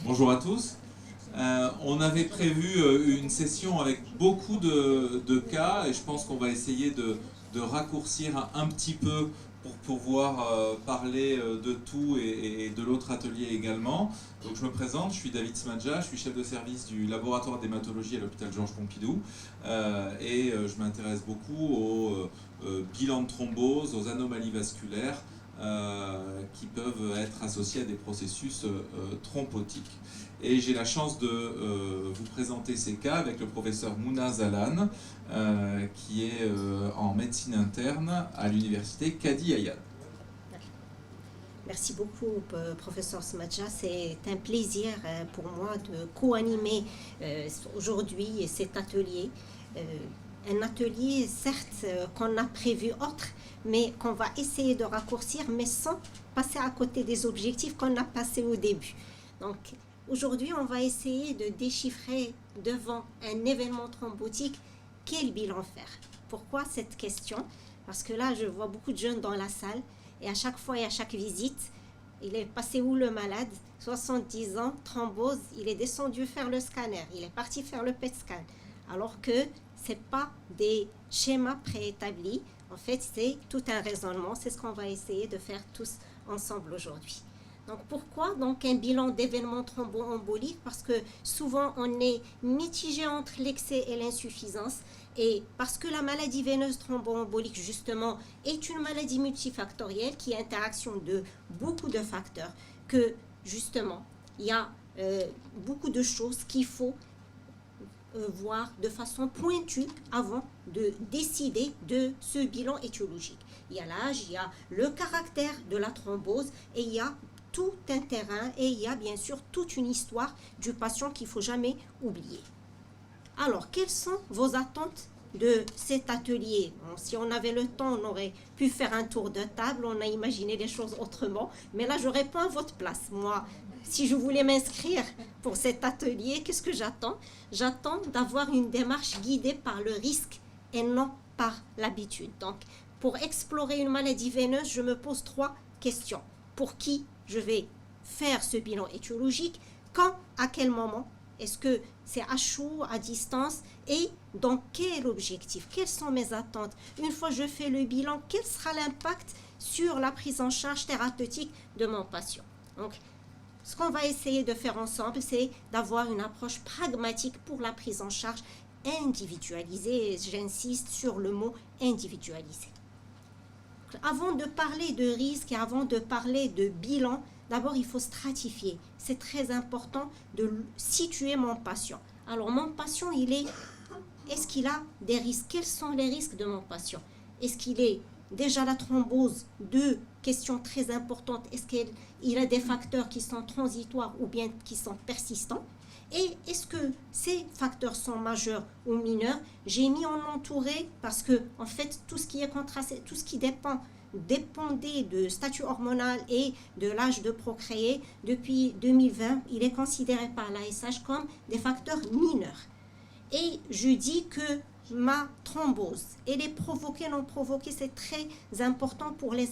Bonjour à tous. On avait prévu une session avec beaucoup de cas et je pense qu'on va essayer de raccourcir un petit peu pour pouvoir parler de tout et de l'autre atelier également. Donc je me présente, je suis David Smadja, je suis chef de service du laboratoire d'hématologie à l'hôpital Georges Pompidou et je m'intéresse beaucoup au bilan de thrombose, aux anomalies vasculaires qui peuvent être associés à des processus thrombotiques. Et j'ai la chance de vous présenter ces cas avec le professeur Mouna Zalan, qui est en médecine interne à l'université Qadi Ayad. Merci beaucoup, professeur Smadja. C'est un plaisir pour moi de co-animer aujourd'hui cet atelier. Un atelier, certes, qu'on a prévu autre, mais qu'on va essayer de raccourcir, mais sans passer à côté des objectifs qu'on a passés au début. Donc, aujourd'hui, on va essayer de déchiffrer devant un événement thrombotique quel bilan faire. Pourquoi cette question? Parce que là, je vois beaucoup de jeunes dans la salle et à chaque fois et à chaque visite, il est passé où le malade? 70 ans, thrombose, il est descendu faire le scanner, il est parti faire le PET scan. Alors que ce n'est pas des schémas préétablis, en fait, c'est tout un raisonnement. C'est ce qu'on va essayer de faire tous ensemble aujourd'hui. Donc pourquoi donc un bilan d'événements thromboemboliques? Parce que souvent on est mitigé entre l'excès et l'insuffisance, et parce que la maladie veineuse thromboembolique justement est une maladie multifactorielle qui est interaction de beaucoup de facteurs, que justement il y a beaucoup de choses qu'il faut voir de façon pointue avant de décider de ce bilan étiologique. Il y a l'âge, il y a le caractère de la thrombose et il y a tout un terrain et il y a bien sûr toute une histoire du patient qu'il ne faut jamais oublier. Alors, quelles sont vos attentes de cet atelier? Bon, si on avait le temps, on aurait pu faire un tour de table, on a imaginé les choses autrement, mais là, je réponds à votre place. Moi, si je voulais m'inscrire pour cet atelier, qu'est-ce que j'attends? J'attends d'avoir une démarche guidée par le risque et non par l'habitude. Donc, pour explorer une maladie veineuse, je me pose 3 questions. Pour qui je vais faire ce bilan étiologique? Quand? À quel moment? Est-ce que c'est à chaud, à distance? Et dans quel objectif? Quelles sont mes attentes? Une fois que je fais le bilan, quel sera l'impact sur la prise en charge thérapeutique de mon patient? Donc, ce qu'on va essayer de faire ensemble, c'est d'avoir une approche pragmatique pour la prise en charge individualisée. J'insiste sur le mot individualisé. Avant de parler de risque et avant de parler de bilan, d'abord il faut stratifier. C'est très important de situer mon patient. Alors mon patient, est-ce qu'il a des risques? Quels sont les risques de mon patient? Est-ce qu'il est déjà la thrombose? 2 questions très importantes. Est-ce qu'il a des facteurs qui sont transitoires ou bien qui sont persistants? Et est-ce que ces facteurs sont majeurs ou mineurs? J'ai mis en entouré parce que en fait tout ce qui est contrasté, tout ce qui dépendait de statut hormonal et de l'âge de procréer, depuis 2020, il est considéré par l'ASH comme des facteurs mineurs. Et je dis que ma thrombose, elle est provoquée, non provoquée, c'est très important pour les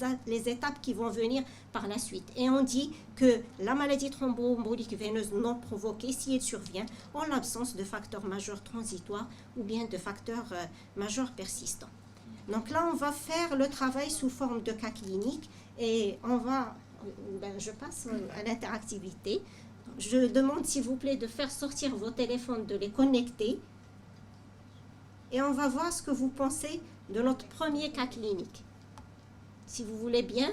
étapes qui vont venir par la suite. Et on dit que la maladie thromboembolique veineuse non provoquée, si elle survient en l'absence de facteurs majeurs transitoires ou bien de facteurs majeurs persistants. Donc là, on va faire le travail sous forme de cas cliniques et je passe à l'interactivité. Je demande s'il vous plaît de faire sortir vos téléphones, de les connecter. Et on va voir ce que vous pensez de notre premier cas clinique. Si vous voulez bien,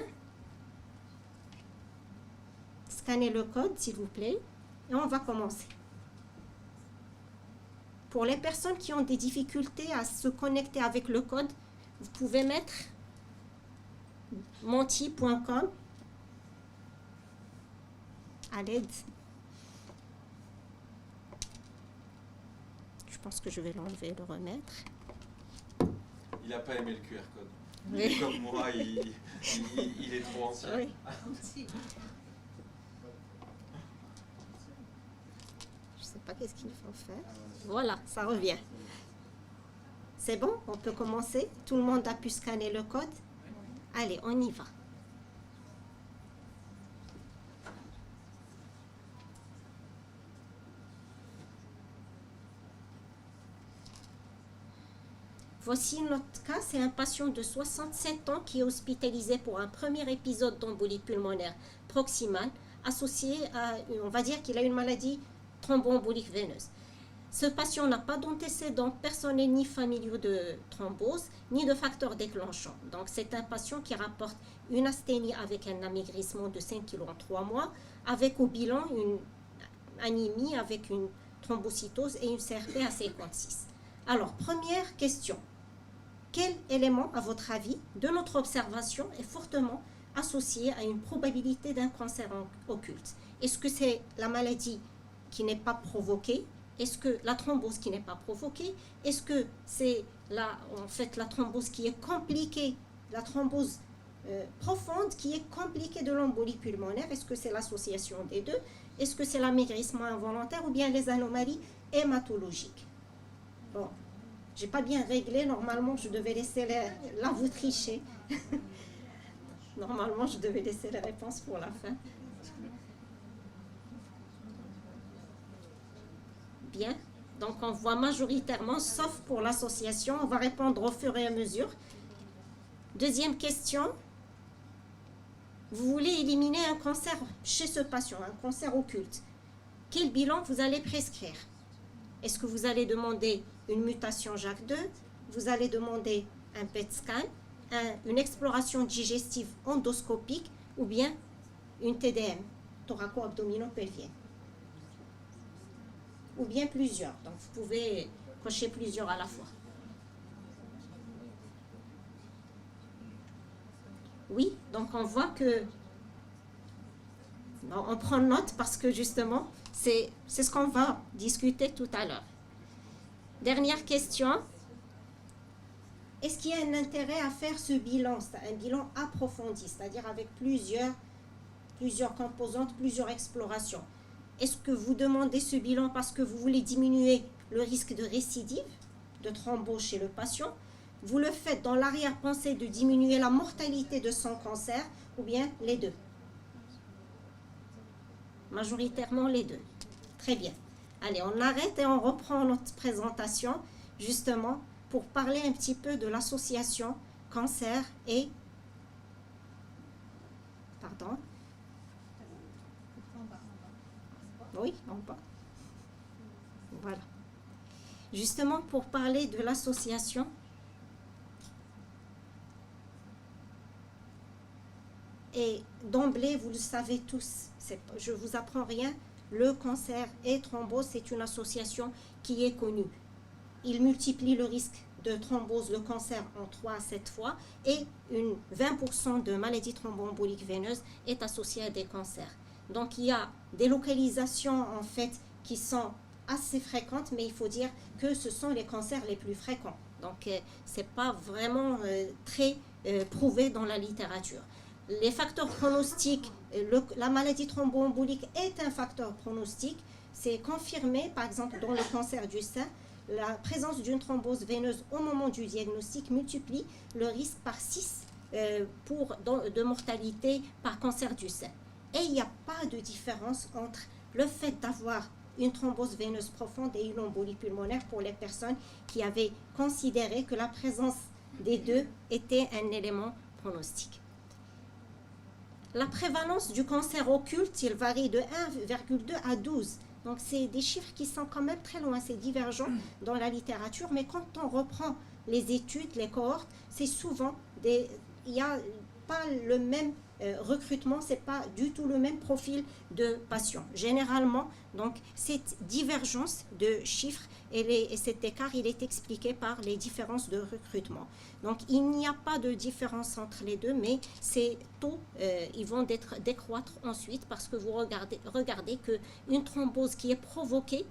scannez le code, s'il vous plaît, et on va commencer. Pour les personnes qui ont des difficultés à se connecter avec le code, vous pouvez mettre menti.com à l'aide. Je pense que je vais l'enlever et le remettre. Il n'a pas aimé le QR code. Oui. Comme moi, il est trop ancien. Oui. Je ne sais pas qu'est-ce qu'il faut faire. Voilà, ça revient. C'est bon? On peut commencer? Tout le monde a pu scanner le code? Allez, on y va. Voici notre cas, c'est un patient de 67 ans qui est hospitalisé pour un premier épisode d'embolie pulmonaire proximale associé à, on va dire qu'il a une maladie thromboembolique veineuse. Ce patient n'a pas d'antécédents personnels ni familiaux de thrombose, ni de facteurs déclenchants. Donc c'est un patient qui rapporte une asthénie avec un amaigrissement de 5 kg en 3 mois, avec au bilan une anémie avec une thrombocytose et une CRP à 56. Alors, première question. Quel élément, à votre avis, de notre observation est fortement associé à une probabilité d'un cancer occulte? Est-ce que c'est la maladie qui n'est pas provoquée? Est-ce que la thrombose qui n'est pas provoquée? Est-ce que c'est la thrombose qui est compliquée, la thrombose profonde qui est compliquée de l'embolie pulmonaire? Est-ce que c'est l'association des deux? Est-ce que c'est l'amaigrissement involontaire ou bien les anomalies hématologiques? Bon, j'ai pas bien réglé. Normalement, je devais laisser là vous trichez. Normalement, je devais laisser les réponses pour la fin. Bien, donc on voit majoritairement, sauf pour l'association, on va répondre au fur et à mesure. Deuxième question. Vous voulez éliminer un cancer chez ce patient, un cancer occulte. Quel bilan vous allez prescrire? Est-ce que vous allez demander une mutation JAK2? Vous allez demander un PET scan, une exploration digestive endoscopique ou bien une TDM, thoraco-abdominopelvienne? Ou bien plusieurs. Donc, vous pouvez cocher plusieurs à la fois. Oui, donc on voit que... Non, on prend note parce que justement, c'est ce qu'on va discuter tout à l'heure. Dernière question. Est-ce qu'il y a un intérêt à faire ce bilan, un bilan approfondi, c'est-à-dire avec plusieurs composantes, plusieurs explorations? Est-ce que vous demandez ce bilan parce que vous voulez diminuer le risque de récidive, de thrombose chez le patient? Vous le faites dans l'arrière-pensée de diminuer la mortalité de son cancer ou bien les deux? Majoritairement les deux. Très bien. Allez, on arrête et on reprend notre présentation justement pour parler un petit peu de l'association cancer et... Pardon? Oui, en bas. Voilà. Justement, pour parler de l'association, et d'emblée, vous le savez tous, je ne vous apprends rien, le cancer et thrombose, c'est une association qui est connue. Il multiplie le risque de thrombose, le cancer, en 3 à 7 fois, et 20% de maladies thromboemboliques veineuses est associée à des cancers. Donc, il y a des localisations, en fait, qui sont assez fréquentes, mais il faut dire que ce sont les cancers les plus fréquents. Donc, ce n'est pas vraiment très prouvé dans la littérature. Les facteurs pronostiques, la maladie thromboembolique est un facteur pronostique. C'est confirmé, par exemple, dans le cancer du sein, la présence d'une thrombose veineuse au moment du diagnostic multiplie le risque par 6 de mortalité par cancer du sein. Et il n'y a pas de différence entre le fait d'avoir une thrombose veineuse profonde et une embolie pulmonaire pour les personnes qui avaient considéré que la présence des deux était un élément pronostique. La prévalence du cancer occulte, il varie de 1,2 à 12. Donc, c'est des chiffres qui sont quand même très loin, c'est divergent dans la littérature. Mais quand on reprend les études, les cohortes, c'est souvent il n'y a pas le même recrutement, ce n'est pas du tout le même profil de patients. Généralement, donc, cette divergence de chiffres et cet écart, il est expliqué par les différences de recrutement. Donc, il n'y a pas de différence entre les deux, mais ces taux, ils vont décroître ensuite parce que vous regardez qu'une thrombose qui est provoquée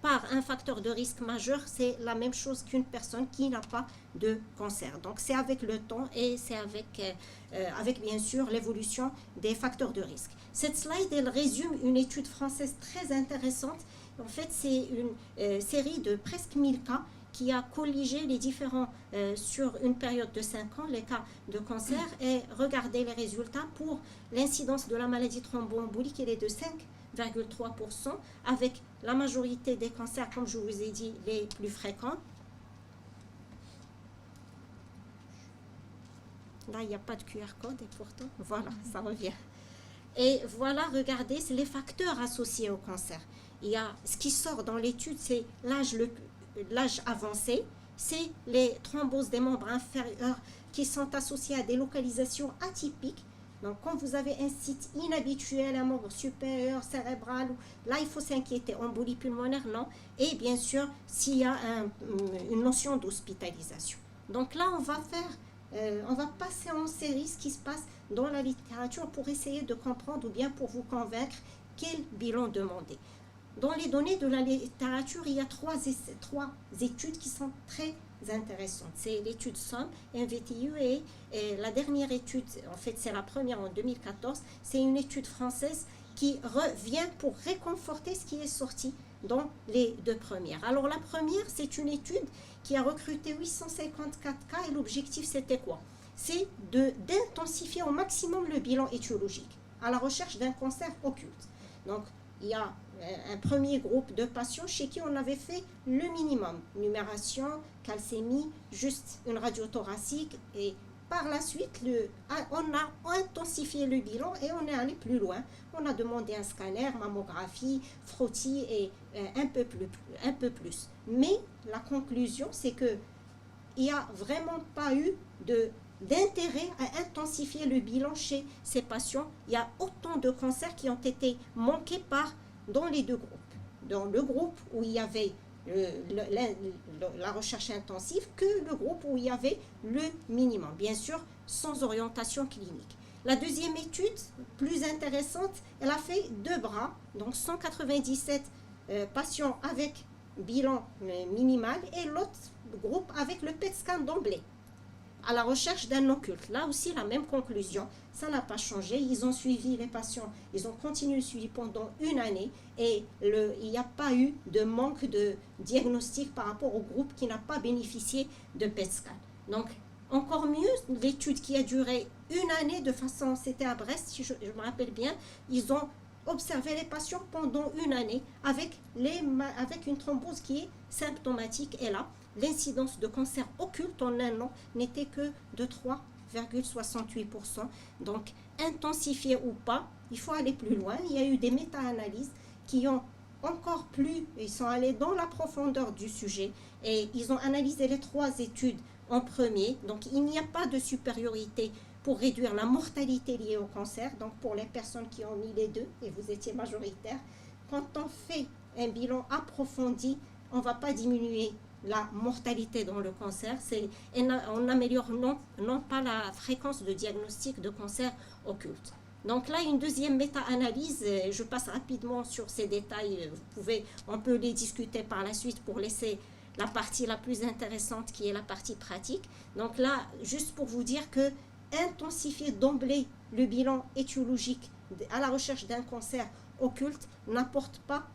par un facteur de risque majeur, c'est la même chose qu'une personne qui n'a pas de cancer. Donc, c'est avec le temps et c'est avec bien sûr l'évolution des facteurs de risque. Cette slide, elle résume une étude française très intéressante. En fait, c'est une série de presque 1000 cas qui a colligé les différents, sur une période de 5 ans, les cas de cancer et regardé les résultats pour l'incidence de la maladie thromboembolique, elle est de 5,3%, avec la majorité des cancers, comme je vous ai dit, les plus fréquents. Là, il n'y a pas de QR code et pourtant, voilà, ça revient. Et voilà, regardez, c'est les facteurs associés au cancer. Il y a, ce qui sort dans l'étude, c'est l'âge avancé, c'est les thromboses des membres inférieurs qui sont associées à des localisations atypiques. Donc, quand vous avez un site inhabituel, un membre supérieur, cérébral, là, il faut s'inquiéter. Embolie pulmonaire, non. Et bien sûr, s'il y a une notion d'hospitalisation. Donc là, on va passer en série ce qui se passe dans la littérature pour essayer de comprendre ou bien pour vous convaincre quel bilan demander. Dans les données de la littérature, il y a trois études qui sont très intéressantes. C'est l'étude SOM, MVTU et la dernière étude, en fait c'est la première en 2014, c'est une étude française qui revient pour réconforter ce qui est sorti dans les deux premières. Alors la première, c'est une étude qui a recruté 854 cas et l'objectif c'était quoi? C'est d'intensifier au maximum le bilan étiologique à la recherche d'un cancer occulte. Donc il y a un premier groupe de patients chez qui on avait fait le minimum, numération, calcémie, juste une radio thoracique et par la suite, on a intensifié le bilan et on est allé plus loin. On a demandé un scanner, mammographie, frottis et un peu plus. Mais la conclusion, c'est qu'il n'y a vraiment pas eu d'intérêt à intensifier le bilan chez ces patients. Il y a autant de cancers qui ont été manqués dans les deux groupes. Dans le groupe où il y avait la recherche intensive que le groupe où il y avait le minimum, bien sûr sans orientation clinique. La deuxième étude, plus intéressante, elle a fait 2 bras, donc 197 patients avec bilan minimal et l'autre groupe avec le PET scan d'emblée à la recherche d'un occulte. Là aussi, la même conclusion, ça n'a pas changé. Ils ont suivi les patients, ils ont continué le suivi pendant 1 année et il n'y a pas eu de manque de diagnostic par rapport au groupe qui n'a pas bénéficié de PET scan. Donc, encore mieux, l'étude qui a duré 1 année de façon, c'était à Brest, si je me rappelle bien, ils ont observé les patients pendant 1 année avec une thrombose qui est symptomatique et là, l'incidence de cancer occulte en 1 an n'était que de 3,68%. Donc, intensifié ou pas, il faut aller plus loin. Il y a eu des méta-analyses qui ont encore plus, ils sont allés dans la profondeur du sujet et ils ont analysé les 3 études en premier. Donc, il n'y a pas de supériorité pour réduire la mortalité liée au cancer. Donc, pour les personnes qui ont mis les 2, et vous étiez majoritaire, quand on fait un bilan approfondi, on ne va pas diminuer la mortalité dans le cancer, on améliore non pas la fréquence de diagnostic de cancer occulte. Donc là, une deuxième méta-analyse, je passe rapidement sur ces détails, on peut les discuter par la suite pour laisser la partie la plus intéressante qui est la partie pratique. Donc là, juste pour vous dire que intensifier d'emblée le bilan étiologique à la recherche d'un cancer occulte n'a pas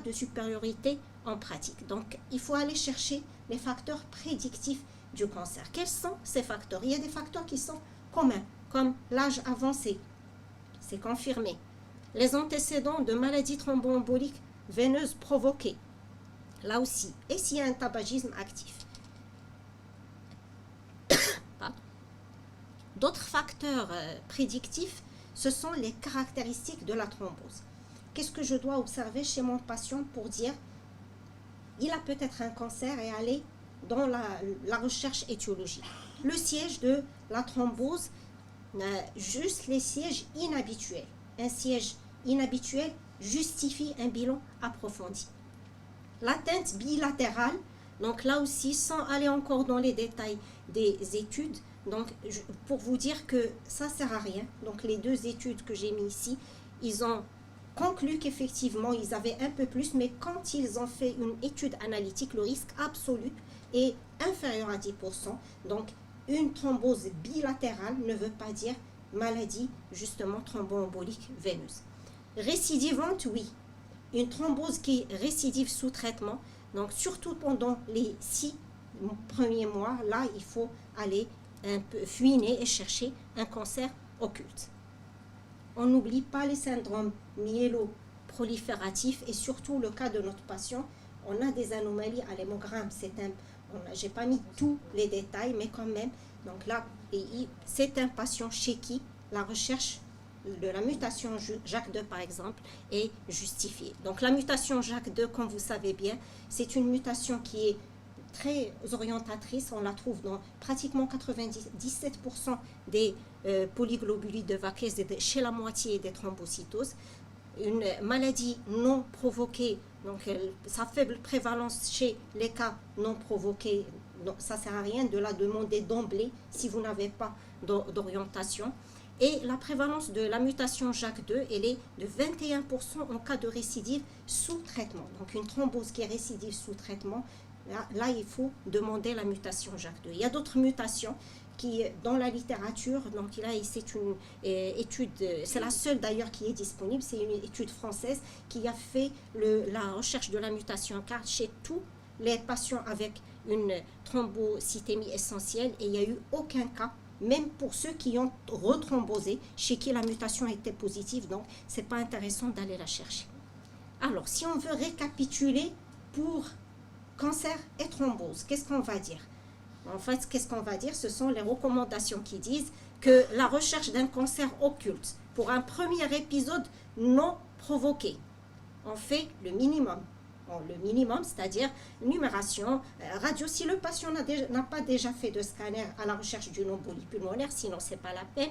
de supériorité en pratique. Donc, il faut aller chercher les facteurs prédictifs du cancer. Quels sont ces facteurs? Il y a des facteurs qui sont communs, comme l'âge avancé, c'est confirmé. Les antécédents de maladies thromboemboliques veineuses provoquées, là aussi. Et s'il y a un tabagisme actif. D'autres facteurs prédictifs, ce sont les caractéristiques de la thrombose. Qu'est-ce que je dois observer chez mon patient pour dire il a peut-être un cancer et aller dans la recherche étiologique? Le siège de la thrombose, juste les sièges inhabituels. Un siège inhabituel justifie un bilan approfondi. L'atteinte bilatérale, donc là aussi, sans aller encore dans les détails des études, donc pour vous dire que ça ne sert à rien. Donc les 2 études que j'ai mis ici, ils ont conclu qu'effectivement, ils avaient un peu plus, mais quand ils ont fait une étude analytique, le risque absolu est inférieur à 10%. Donc, une thrombose bilatérale ne veut pas dire maladie, justement, thromboembolique veineuse. Récidivante, oui. Une thrombose qui récidive sous traitement, donc surtout pendant les 6 premiers mois, là, il faut aller un peu fouiner et chercher un cancer occulte. On n'oublie pas les syndromes myéloprolifératifs et surtout le cas de notre patient. On a des anomalies à l'hémogramme. Je n'ai pas mis tous les détails, mais quand même, Donc là, c'est un patient chez qui la recherche de la mutation JAK2 par exemple est justifiée. Donc la mutation JAK2, comme vous savez bien, c'est une mutation qui est très orientatrice. On la trouve dans pratiquement 97% des polyglobulides de Vaquez chez la moitié des thrombocytoses. Une maladie non provoquée, donc sa faible prévalence chez les cas non provoqués, donc ça ne sert à rien de la demander d'emblée si vous n'avez pas d'orientation. Et la prévalence de la mutation JAK2, elle est de 21% en cas de récidive sous traitement. Donc une thrombose qui est récidive sous traitement, là il faut demander la mutation JAK2. Il y a d'autres mutations qui, dans la littérature, donc là c'est une étude, c'est la seule d'ailleurs qui est disponible, c'est une étude française qui a fait la recherche de la mutation CAR chez tous les patients avec une thrombocytémie essentielle, et il n'y a eu aucun cas, même pour ceux qui ont rethrombosé, chez qui la mutation était positive. Donc c'est pas intéressant d'aller la chercher. Alors si on veut récapituler pour cancer et thrombose, qu'est-ce qu'on va dire? En fait, qu'est-ce qu'on va dire? Ce sont les recommandations qui disent que la recherche d'un cancer occulte pour un premier épisode non provoqué, on fait le minimum. Bon, le minimum, c'est-à-dire numération, radio, si le patient n'a pas déjà fait de scanner à la recherche d'une embolie pulmonaire, sinon ce n'est pas la peine.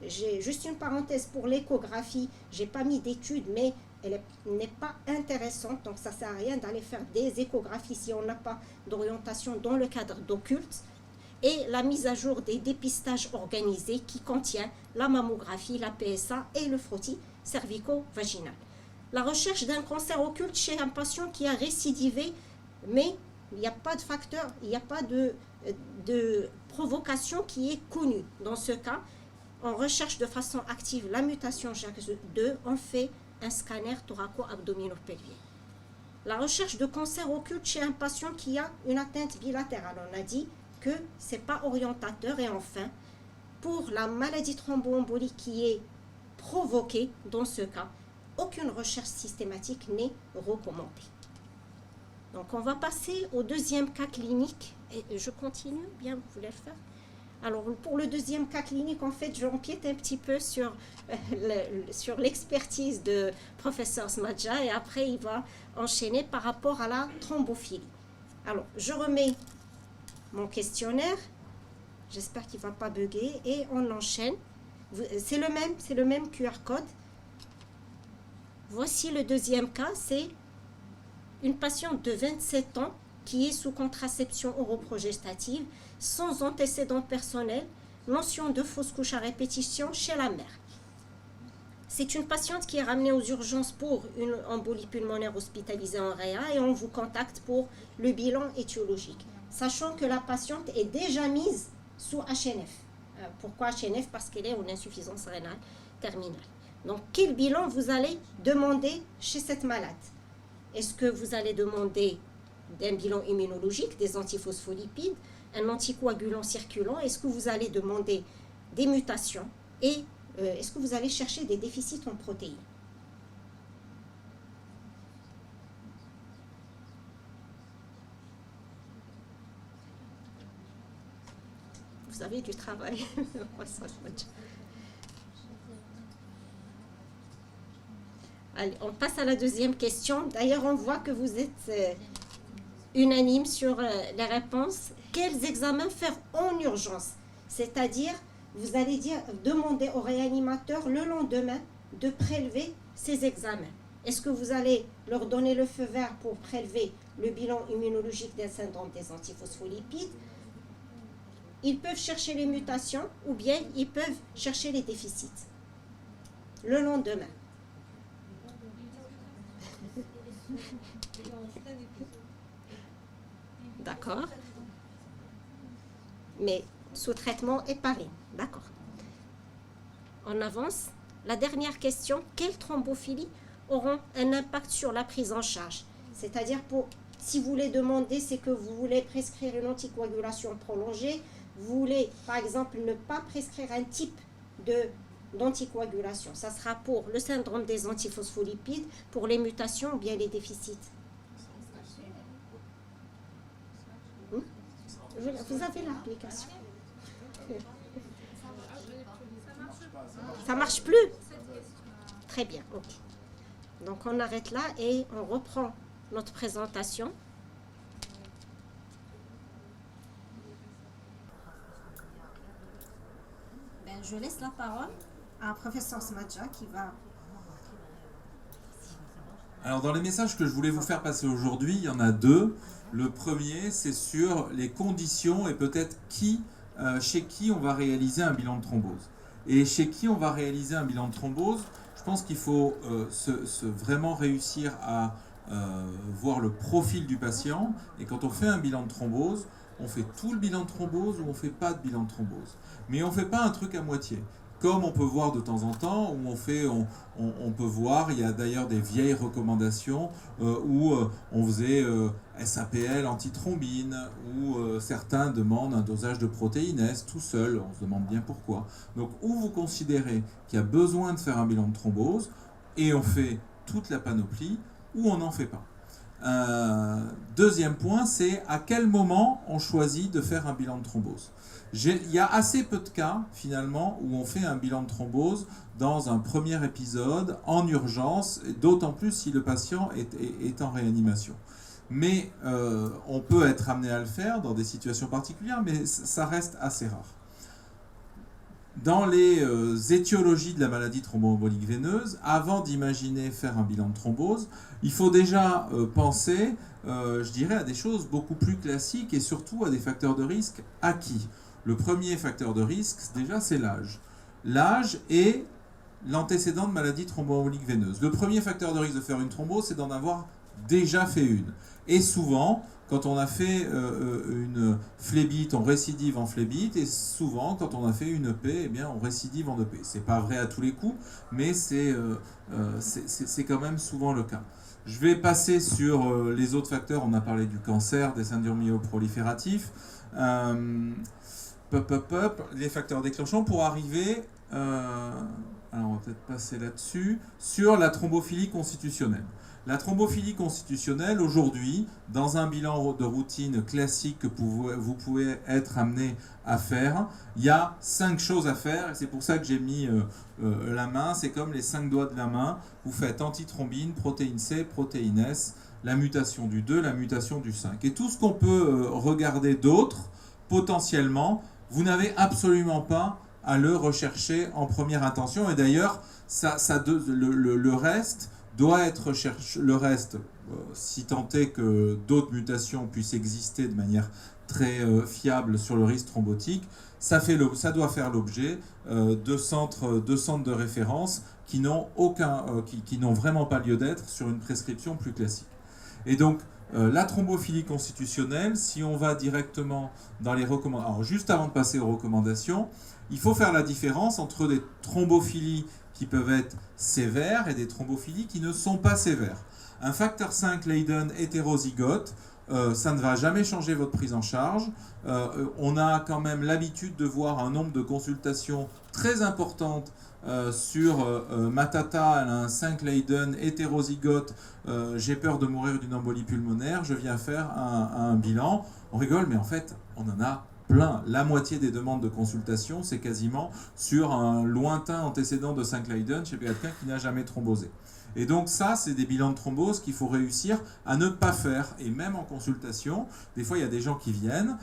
J'ai juste une parenthèse pour l'échographie, je n'ai pas mis d'étude, mais elle n'est pas intéressante, donc ça ne sert à rien d'aller faire des échographies si on n'a pas d'orientation dans le cadre d'occulte. Et la mise à jour des dépistages organisés qui contient la mammographie, la PSA et le frottis cervico-vaginal. La recherche d'un cancer occulte chez un patient qui a récidivé, mais il n'y a pas de facteur, il n'y a pas de provocation qui est connue. Dans ce cas, on recherche de façon active la mutation JAK2, on fait un scanner thoraco-abdominopelvien. La recherche de cancer occulte chez un patient qui a une atteinte bilatérale, on a dit que ce n'est pas orientateur. Et enfin, pour la maladie thromboembolique qui est provoquée, dans ce cas, aucune recherche systématique n'est recommandée. Donc on va passer au deuxième cas clinique. Et je continue, bien, vous voulez le faire? Alors pour le deuxième cas clinique, en fait, j'empiète un petit peu sur l'expertise de professeur Smadja, et après il va enchaîner par rapport à la thrombophilie. Alors je remets mon questionnaire, j'espère qu'il ne va pas bugger, et on enchaîne. C'est le même QR code. Voici le deuxième cas, c'est une patiente de 27 ans qui est sous contraception oroprogestative, sans antécédent personnel, notion de fausse couche à répétition chez la mère. C'est une patiente qui est ramenée aux urgences pour une embolie pulmonaire hospitalisée en réa, et on vous contacte pour le bilan étiologique, sachant que la patiente est déjà mise sous HNF. Pourquoi HNF? Parce qu'elle est en insuffisance rénale terminale. Donc, quel bilan vous allez demander chez cette malade? Est-ce que vous allez demander un bilan immunologique, des antiphospholipides, un anticoagulant circulant? Est-ce que vous allez demander des mutations? Et est-ce que vous allez chercher des déficits en protéines? Vous avez du travail. Allez, on passe à la deuxième question. D'ailleurs, on voit que vous êtes unanime sur les réponses. Quels examens faire en urgence? C'est-à-dire, vous allez demander au réanimateur le lendemain de prélever ces examens. Est-ce que vous allez leur donner le feu vert pour prélever le bilan immunologique d'un syndrome des antiphospholipides? Ils peuvent chercher les mutations ou bien ils peuvent chercher les déficits le lendemain. D'accord. Mais sous traitement héparine. D'accord. On avance. La dernière question. Quelles thrombophilie auront un impact sur la prise en charge? C'est-à-dire, si vous voulez demander, c'est que vous voulez prescrire une anticoagulation prolongée, vous voulez, par exemple, ne pas prescrire un type d'anticoagulation. Ça sera pour le syndrome des antiphospholipides, pour les mutations ou bien les déficits. Vous avez l'application. Ça marche plus? Très bien, ok. Donc on arrête là et on reprend notre présentation. Je laisse la parole à professeur Smadja qui va... Alors dans les messages que je voulais vous faire passer aujourd'hui, il y en a deux. Le premier, c'est sur les conditions et peut-être chez qui on va réaliser un bilan de thrombose. Et chez qui on va réaliser un bilan de thrombose, je pense qu'il faut vraiment réussir à voir le profil du patient. Et quand on fait un bilan de thrombose, on fait tout le bilan de thrombose ou on ne fait pas de bilan de thrombose. Mais on ne fait pas un truc à moitié. Comme on peut voir de temps en temps, où on peut voir, il y a d'ailleurs des vieilles recommandations où on faisait SAPL antithrombine, où certains demandent un dosage de protéines S tout seul, on se demande bien pourquoi. Donc où vous considérez qu'il y a besoin de faire un bilan de thrombose, et on fait toute la panoplie, ou on n'en fait pas. Deuxième point, c'est à quel moment on choisit de faire un bilan de thrombose. Il y a assez peu de cas, finalement, où on fait un bilan de thrombose dans un premier épisode, en urgence, d'autant plus si le patient est en réanimation. Mais on peut être amené à le faire dans des situations particulières, mais ça reste assez rare. Dans les étiologies de la maladie thromboembolique veineuse, avant d'imaginer faire un bilan de thrombose, il faut déjà penser, je dirais, à des choses beaucoup plus classiques et surtout à des facteurs de risque acquis. Le premier facteur de risque, déjà, c'est l'âge. L'âge et l'antécédent de maladie thromboembolique veineuse. Le premier facteur de risque de faire une thrombose, c'est d'en avoir déjà fait une. Et souvent, quand on a fait une phlébite, on récidive en phlébite, et souvent, quand on a fait une EP, eh bien, on récidive en EP. C'est pas vrai à tous les coups, mais c'est quand même souvent le cas. Je vais passer sur les autres facteurs. On a parlé du cancer, des syndromes myoprolifératifs, les facteurs déclenchants pour arriver, alors on va peut-être passer là-dessus, sur la thrombophilie constitutionnelle. La thrombophilie constitutionnelle, aujourd'hui, dans un bilan de routine classique que vous pouvez être amené à faire, il y a 5 choses à faire, et c'est pour ça que j'ai mis la main, c'est comme les 5 doigts de la main. Vous faites antithrombine, protéine C, protéine S, la mutation du 2, la mutation du 5. Et tout ce qu'on peut regarder d'autre, potentiellement, vous n'avez absolument pas à le rechercher en première intention. Et d'ailleurs, le reste doit être recherché. Le reste, si tant est que d'autres mutations puissent exister de manière très fiable sur le risque thrombotique, ça doit faire l'objet de centres de référence qui n'ont vraiment pas lieu d'être sur une prescription plus classique. Et donc, la thrombophilie constitutionnelle, si on va directement dans les recommandations, alors juste avant de passer aux recommandations, il faut faire la différence entre des thrombophilies qui peuvent être sévères et des thrombophilies qui ne sont pas sévères. Un facteur 5 Leiden hétérozygote, ça ne va jamais changer votre prise en charge. On a quand même l'habitude de voir un nombre de consultations très importantes sur ma tata, elle a un 5 Leiden hétérozygote, j'ai peur de mourir d'une embolie pulmonaire, je viens faire un bilan. On rigole, mais en fait, on en a plein. La moitié des demandes de consultation, c'est quasiment sur un lointain antécédent de 5 Leiden chez quelqu'un qui n'a jamais thrombosé. Et donc ça, c'est des bilans de thrombose qu'il faut réussir à ne pas faire. Et même en consultation, des fois, il y a des gens qui viennent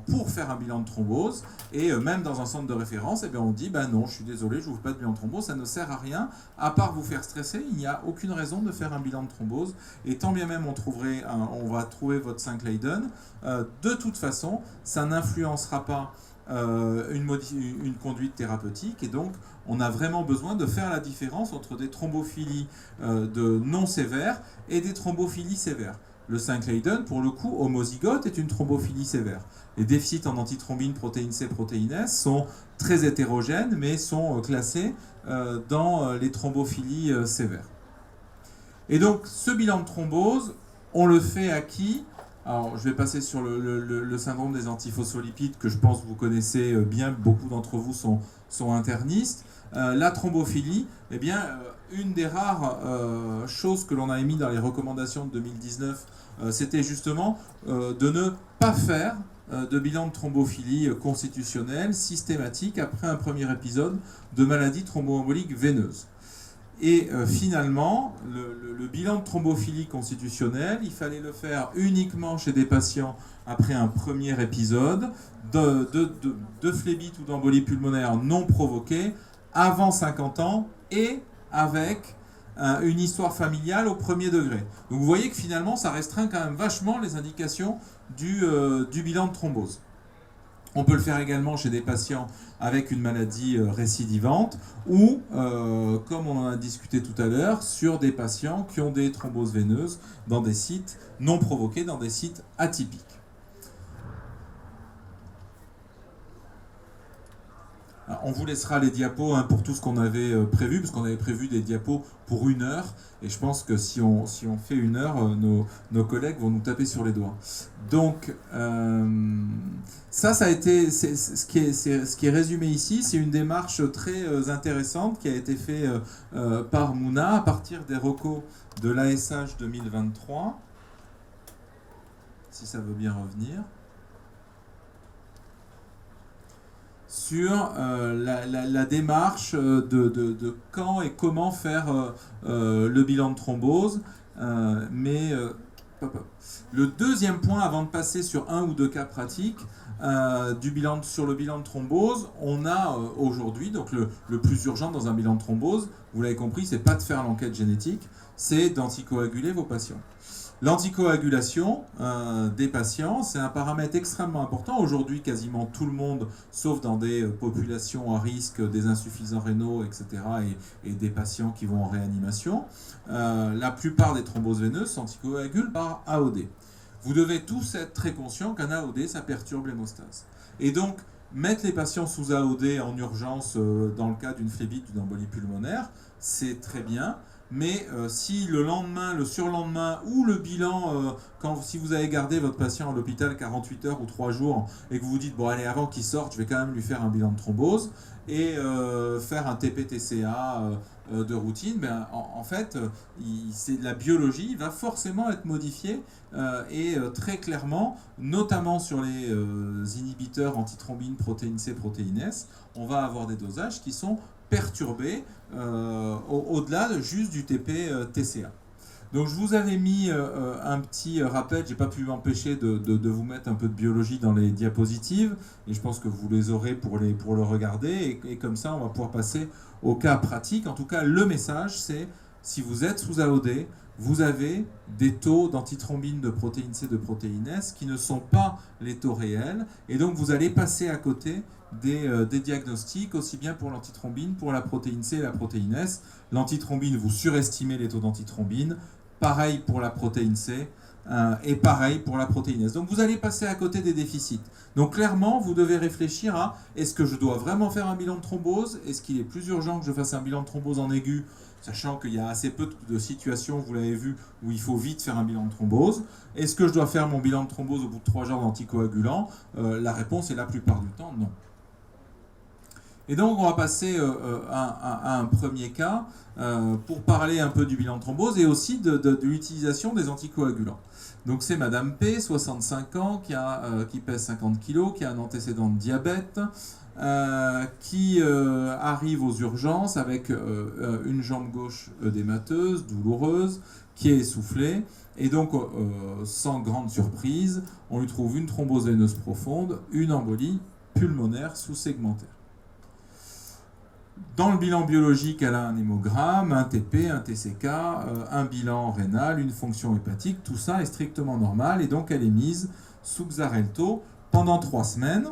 pour faire un bilan de thrombose. Et même dans un centre de référence, eh bien, on dit « non, je suis désolé, je ne vous fais pas de bilan de thrombose, ça ne sert à rien. À part vous faire stresser, il n'y a aucune raison de faire un bilan de thrombose. Et tant bien même on va trouver votre 5 Leiden, de toute façon, ça n'influencera pas une conduite thérapeutique, et donc on a vraiment besoin de faire la différence entre des thrombophilies non sévères et des thrombophilies sévères. Le 5 Leiden, pour le coup, homozygote, est une thrombophilie sévère. Les déficits en antithrombine, protéine C, protéine S sont très hétérogènes, mais sont classés dans les thrombophilies sévères. Et donc, ce bilan de thrombose, on le fait à qui ? Alors, je vais passer sur le syndrome des antiphospholipides que je pense que vous connaissez bien, beaucoup d'entre vous sont internistes. La thrombophilie, eh bien, une des rares choses que l'on a émis dans les recommandations de 2019, c'était justement de ne pas faire de bilan de thrombophilie constitutionnelle systématique après un premier épisode de maladie thromboembolique veineuse. Et finalement, le bilan de thrombophilie constitutionnelle, il fallait le faire uniquement chez des patients après un premier épisode de phlébite ou d'embolie pulmonaire non provoquée avant 50 ans et avec une histoire familiale au premier degré. Donc vous voyez que finalement, ça restreint quand même vachement les indications du bilan de thrombose. On peut le faire également chez des patients avec une maladie récidivante ou, comme on en a discuté tout à l'heure, sur des patients qui ont des thromboses veineuses dans des sites non provoqués, dans des sites atypiques. Alors, on vous laissera les diapos pour tout ce qu'on avait prévu, parce qu'on avait prévu des diapos pour 1 heure, et je pense que si on fait 1 heure, nos collègues vont nous taper sur les doigts. Donc, ça a été, ce qui est résumé ici, c'est une démarche très intéressante qui a été faite par Mouna à partir des recos de l'ASH 2023, si ça veut bien revenir, sur la démarche de quand et comment faire le bilan de thrombose. Le deuxième point, avant de passer sur 1 ou 2 cas pratiques, sur le bilan de thrombose, on a aujourd'hui, donc le plus urgent dans un bilan de thrombose, vous l'avez compris, c'est pas de faire l'enquête génétique, c'est d'anticoaguler vos patients. L'anticoagulation des patients, c'est un paramètre extrêmement important. Aujourd'hui, quasiment tout le monde, sauf dans des populations à risque, des insuffisants rénaux, etc., et des patients qui vont en réanimation, la plupart des thromboses veineuses s'anticoagulent par AOD. Vous devez tous être très conscients qu'un AOD, ça perturbe l'hémostase. Et donc, mettre les patients sous AOD en urgence dans le cas d'une phlébite ou d'une embolie pulmonaire, c'est très bien. Mais si le lendemain, le surlendemain ou le bilan, si vous avez gardé votre patient à l'hôpital 48 heures ou 3 jours et que vous vous dites, bon allez, avant qu'il sorte, je vais quand même lui faire un bilan de thrombose et faire un TP-TCA de routine, ben, en fait, c'est de la biologie, il va forcément être modifié et très clairement, notamment sur les inhibiteurs antithrombine, protéine C, protéine S, on va avoir des dosages qui sont perturbé au-delà juste du TP-TCA. Donc je vous avais mis un petit rappel, j'ai pas pu m'empêcher de vous mettre un peu de biologie dans les diapositives, et je pense que vous les aurez pour le regarder, et comme ça on va pouvoir passer au cas pratique. En tout cas, le message c'est, si vous êtes sous AOD, vous avez des taux d'antithrombine, de protéine C, de protéine S qui ne sont pas les taux réels, et donc vous allez passer à côté des diagnostics, aussi bien pour l'antithrombine, pour la protéine C et la protéine S. L'antithrombine, vous surestimez les taux d'antithrombine, pareil pour la protéine C, et pareil pour la protéine S. Donc vous allez passer à côté des déficits. Donc clairement, vous devez réfléchir à, est-ce que je dois vraiment faire un bilan de thrombose? Est-ce qu'il est plus urgent que je fasse un bilan de thrombose en aigu, sachant qu'il y a assez peu de situations, vous l'avez vu, où il faut vite faire un bilan de thrombose? Est-ce que je dois faire mon bilan de thrombose au bout de 3 jours d'anticoagulant? La réponse est la plupart du temps non. Et donc on va passer à un premier cas pour parler un peu du bilan de thrombose et aussi de l'utilisation des anticoagulants. Donc c'est Madame P, 65 ans, qui pèse 50 kg, qui a un antécédent de diabète, qui arrive aux urgences avec une jambe gauche œdémateuse, douloureuse, qui est essoufflée. Et donc, sans grande surprise, on lui trouve une thrombose veineuse profonde, une embolie pulmonaire sous-segmentaire. Dans le bilan biologique, elle a un hémogramme, un TP, un TCK, un bilan rénal, une fonction hépatique, tout ça est strictement normal et donc elle est mise sous Xarelto pendant 3 semaines.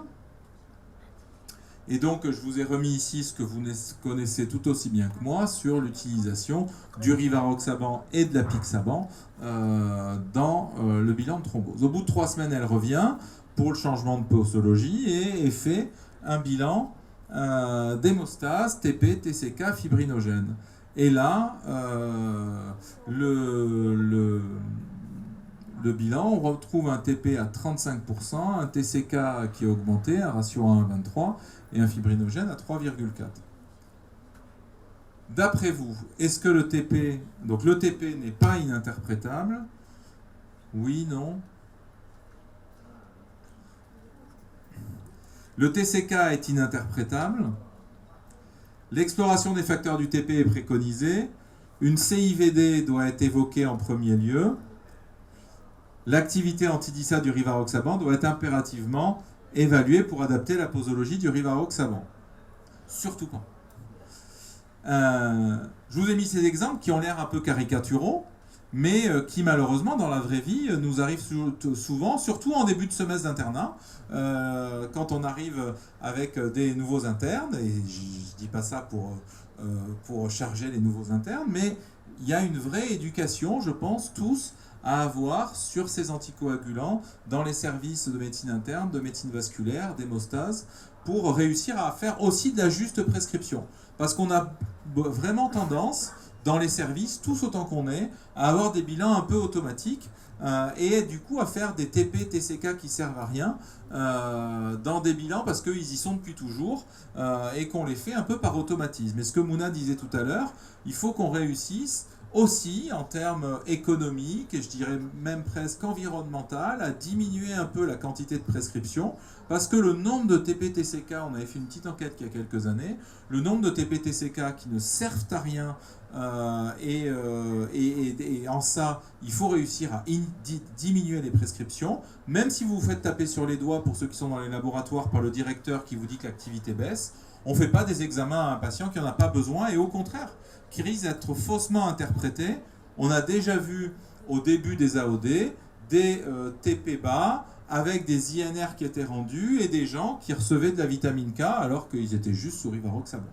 Et donc je vous ai remis ici ce que vous connaissez tout aussi bien que moi sur l'utilisation du rivaroxaban et de l'apixaban dans le bilan de thrombose. Au bout de 3 semaines, elle revient pour le changement de posologie et fait un bilan d'hémostase, TP, TCK, fibrinogène. Et là, le bilan, on retrouve un TP à 35%, un TCK qui est augmenté, un ratio 1 à 23, et un fibrinogène à 3,4. D'après vous, est-ce que le TP, donc le TP n'est pas ininterprétable? Oui, non? Le TCK est ininterprétable. L'exploration des facteurs du TP est préconisée. Une CIVD doit être évoquée en premier lieu. L'activité anti-DISA du rivaroxaban doit être impérativement évaluée pour adapter la posologie du rivaroxaban. Surtout pas. Je vous ai mis ces exemples qui ont l'air un peu caricaturaux, mais qui malheureusement dans la vraie vie nous arrivent souvent, surtout en début de semestre d'internat, quand on arrive avec des nouveaux internes, et je ne dis pas ça pour charger les nouveaux internes, mais il y a une vraie éducation, je pense, tous, à avoir sur ces anticoagulants dans les services de médecine interne, de médecine vasculaire, d'hémostase, pour réussir à faire aussi de la juste prescription. Parce qu'on a vraiment tendance, dans les services, tous autant qu'on est, à avoir des bilans un peu automatiques et du coup à faire des TP, TCK qui servent à rien dans des bilans parce qu'ils y sont depuis toujours et qu'on les fait un peu par automatisme. Et ce que Mouna disait tout à l'heure, il faut qu'on réussisse aussi en termes économiques et je dirais même presque environnemental à diminuer un peu la quantité de prescription parce que le nombre de TP-TCK, on avait fait une petite enquête il y a quelques années, le nombre de TP-TCK qui ne servent à rien et en ça, il faut réussir à diminuer les prescriptions, même si vous vous faites taper sur les doigts pour ceux qui sont dans les laboratoires par le directeur qui vous dit que l'activité baisse, on ne fait pas des examens à un patient qui n'en a pas besoin et au contraire, qui risque d'être faussement interprété. On a déjà vu au début des AOD des TP bas avec des INR qui étaient rendus et des gens qui recevaient de la vitamine K alors qu'ils étaient juste sous rivaroxaban.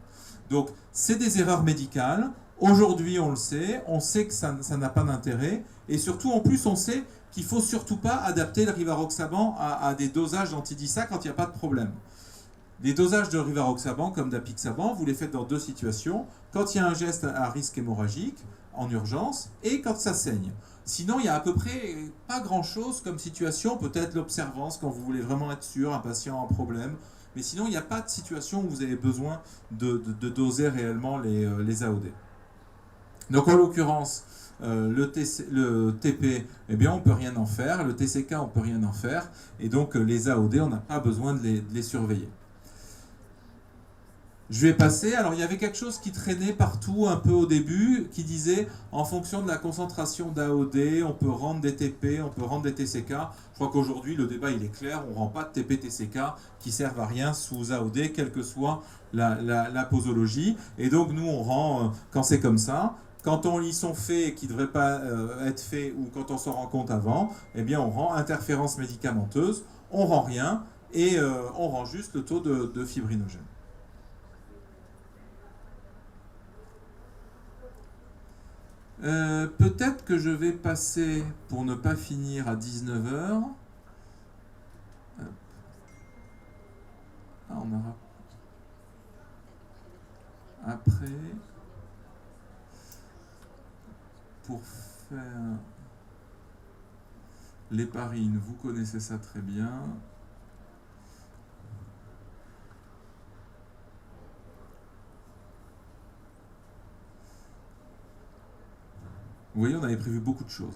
Donc c'est des erreurs médicales. Aujourd'hui on le sait, on sait que ça n'a pas d'intérêt et surtout en plus on sait qu'il ne faut surtout pas adapter le rivaroxaban à des dosages d'antidisa quand il n'y a pas de problème. Les dosages de rivaroxaban comme d'apixaban, vous les faites dans deux situations, quand il y a un geste à risque hémorragique, en urgence, et quand ça saigne. Sinon, il y a à peu près pas grand-chose comme situation, peut-être l'observance quand vous voulez vraiment être sûr, un patient en problème, mais sinon, il n'y a pas de situation où vous avez besoin de doser réellement les AOD. Donc en l'occurrence, le TP, eh bien, on ne peut rien en faire, le TCK, on ne peut rien en faire, et donc les AOD, on n'a pas besoin de les surveiller. Je vais passer, alors il y avait quelque chose qui traînait partout un peu au début, qui disait en fonction de la concentration d'AOD, on peut rendre des TP, on peut rendre des TCK. Je crois qu'aujourd'hui le débat il est clair, on ne rend pas de TP, TCK qui servent à rien sous AOD, quelle que soit la posologie. Et donc nous on rend, quand c'est comme ça, quand on y sont faits et qui ne devraient pas être faits ou quand on s'en rend compte avant, eh bien on rend interférence médicamenteuse, on rend rien et on rend juste le taux de fibrinogène. Peut-être que je vais passer, pour ne pas finir à 19h. Ah, on aura après, pour faire l'héparine, vous connaissez ça très bien. Vous voyez, on avait prévu beaucoup de choses.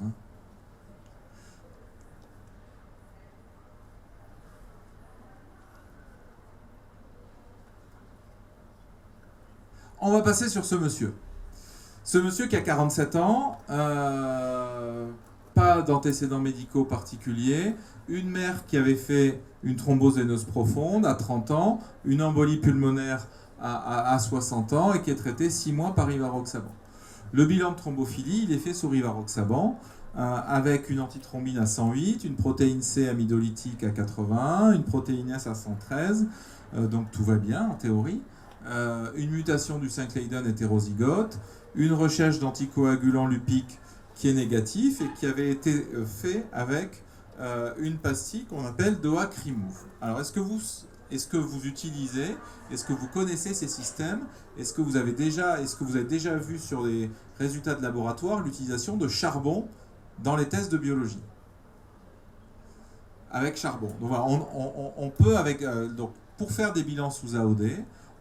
On va passer sur ce monsieur. Ce monsieur qui a 47 ans, pas d'antécédents médicaux particuliers, une mère qui avait fait une thrombose veineuse profonde à 30 ans, une embolie pulmonaire à 60 ans et qui est traitée 6 mois par rivaroxaban. Le bilan de thrombophilie, il est fait sous rivaroxaban avec une antithrombine à 108, une protéine C amidolytique à 81, une protéine S à 113, donc tout va bien en théorie. Une mutation du 5 Leiden hétérozygote, une recherche d'anticoagulant lupique qui est négatif et qui avait été fait avec une pastille qu'on appelle DOAC Remove. Alors est-ce que vous utilisez, est-ce que vous connaissez ces systèmes, est-ce que vous avez déjà vu sur les résultats de laboratoire l'utilisation de charbon dans les tests de biologie avec charbon. Donc voilà, on peut donc pour faire des bilans sous AOD,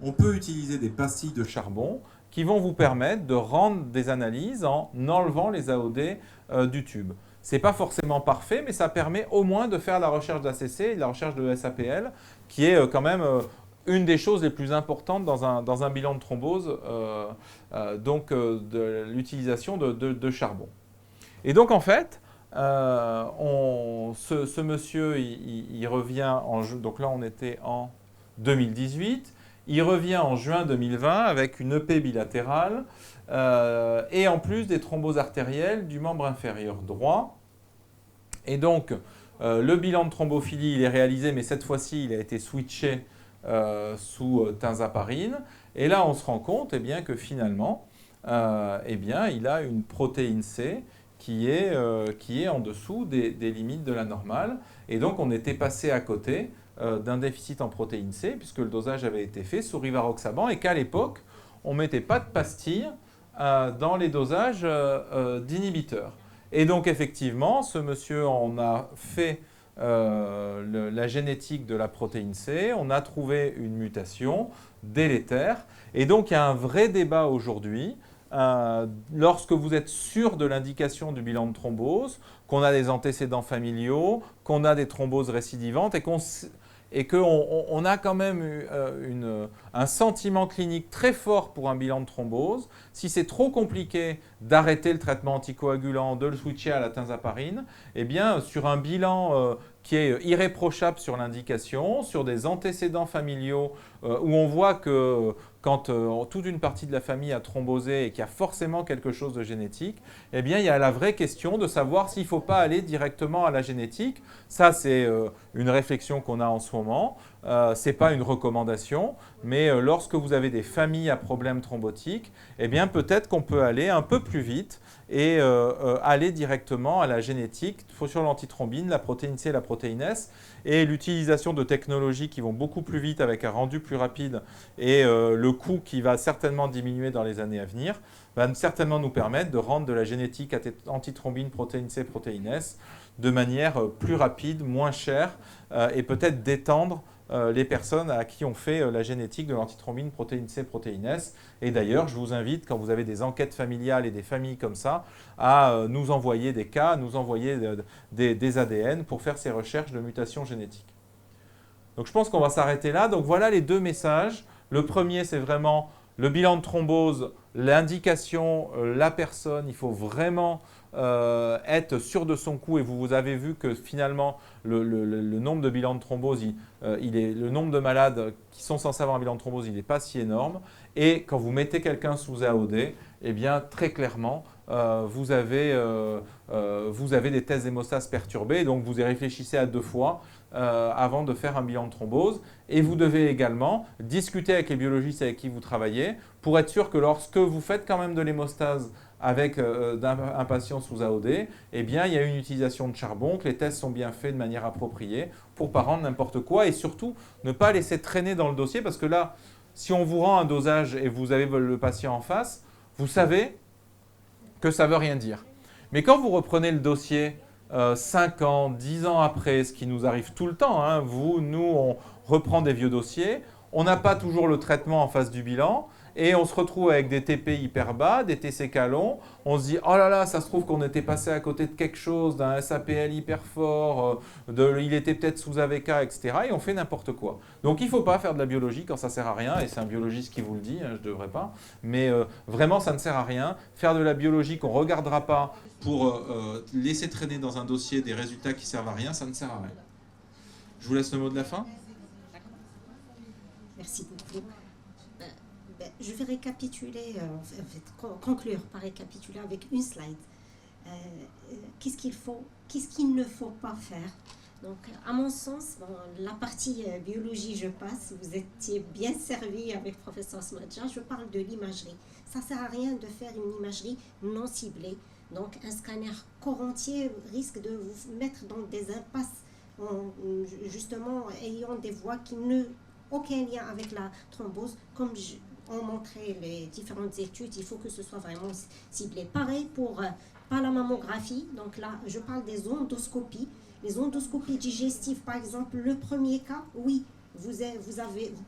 on peut utiliser des pastilles de charbon qui vont vous permettre de rendre des analyses en enlevant les AOD du tube. Ce n'est pas forcément parfait, mais ça permet au moins de faire la recherche d'ACC et la recherche de SAPL qui est quand même une des choses les plus importantes dans un bilan de thrombose, de l'utilisation de charbon. Et donc en fait, ce monsieur, il revient donc là on était en 2018, il revient en juin 2020 avec une EP bilatérale et en plus des thromboses artérielles du membre inférieur droit. Et donc le bilan de thrombophilie il est réalisé, mais cette fois-ci il a été switché sous tinzaparine. Et là on se rend compte que finalement il a une protéine C qui est en dessous des limites de la normale. Et donc, on était passé à côté d'un déficit en protéine C, puisque le dosage avait été fait sous rivaroxaban, et qu'à l'époque, on ne mettait pas de pastilles dans les dosages d'inhibiteurs. Et donc, effectivement, ce monsieur, on a fait la génétique de la protéine C, on a trouvé une mutation délétère. Et donc, il y a un vrai débat aujourd'hui. Lorsque vous êtes sûr de l'indication du bilan de thrombose, qu'on a des antécédents familiaux, qu'on a des thromboses récidivantes et qu'on a quand même un sentiment clinique très fort pour un bilan de thrombose, si c'est trop compliqué d'arrêter le traitement anticoagulant, de le switcher à la tinzaparine, sur un bilan qui est irréprochable sur l'indication, sur des antécédents familiaux où on voit que quand toute une partie de la famille a thrombosé et qu'il y a forcément quelque chose de génétique, il y a la vraie question de savoir s'il ne faut pas aller directement à la génétique. Ça, c'est une réflexion qu'on a en ce moment. Ce n'est pas une recommandation, mais lorsque vous avez des familles à problèmes thrombotiques, peut-être qu'on peut aller un peu plus vite et aller directement à la génétique sur l'antithrombine, la protéine C, la protéine S, et l'utilisation de technologies qui vont beaucoup plus vite avec un rendu plus rapide et le coût qui va certainement diminuer dans les années à venir, va certainement nous permettre de rendre de la génétique antithrombine, protéine C, protéine S de manière plus rapide, moins chère et peut-être d'étendre les personnes à qui on fait la génétique de l'antithrombine, protéine C, protéine S. Et d'ailleurs, je vous invite, quand vous avez des enquêtes familiales et des familles comme ça, à nous envoyer des cas, à nous envoyer des ADN pour faire ces recherches de mutations génétiques. Donc je pense qu'on va s'arrêter là. Donc voilà les deux messages. Le premier, c'est vraiment le bilan de thrombose, l'indication, la personne, il faut vraiment être sûr de son coup, et vous avez vu que finalement le nombre de bilans de thrombose, le nombre de malades qui sont censés avoir un bilan de thrombose, il n'est pas si énorme. Et quand vous mettez quelqu'un sous AOD, très clairement, vous avez des tests d'hémostase perturbés, donc vous y réfléchissez à 2 fois avant de faire un bilan de thrombose. Et vous devez également discuter avec les biologistes avec qui vous travaillez pour être sûr que lorsque vous faites quand même de l'hémostase avec un patient sous AOD, il y a une utilisation de charbon, que les tests sont bien faits de manière appropriée pour ne pas rendre n'importe quoi, et surtout ne pas laisser traîner dans le dossier, parce que là, si on vous rend un dosage et vous avez le patient en face, vous savez que ça ne veut rien dire. Mais quand vous reprenez le dossier 5 ans, 10 ans après, ce qui nous arrive tout le temps, hein, nous, on reprend des vieux dossiers, on n'a pas toujours le traitement en face du bilan, et on se retrouve avec des TP hyper bas, des TCK longs, on se dit « Oh là là, ça se trouve qu'on était passé à côté de quelque chose, d'un SAPL hyper fort, il était peut-être sous AVK, etc. » et on fait n'importe quoi. Donc il ne faut pas faire de la biologie quand ça ne sert à rien, et c'est un biologiste qui vous le dit, hein, je ne devrais pas, mais vraiment ça ne sert à rien. Faire de la biologie qu'on ne regardera pas pour laisser traîner dans un dossier des résultats qui ne servent à rien, ça ne sert à rien. Je vous laisse le mot de la fin. Merci beaucoup. Je vais récapituler, conclure par récapituler avec une slide. Qu'est-ce qu'il ne faut pas faire? Donc, à mon sens, la partie biologie, je passe. Vous étiez bien servi avec le professeur Smadja. Je parle de l'imagerie. Ça ne sert à rien de faire une imagerie non ciblée. Donc, un scanner corps entier risque de vous mettre dans des impasses, justement, ayant des voies qui n'ont aucun lien avec la thrombose, comme ont montré les différentes études. Il faut que ce soit vraiment ciblé. Pareil pour pas la mammographie. Donc là, je parle des endoscopies. Les endoscopies digestives, par exemple, le premier cas, oui, vous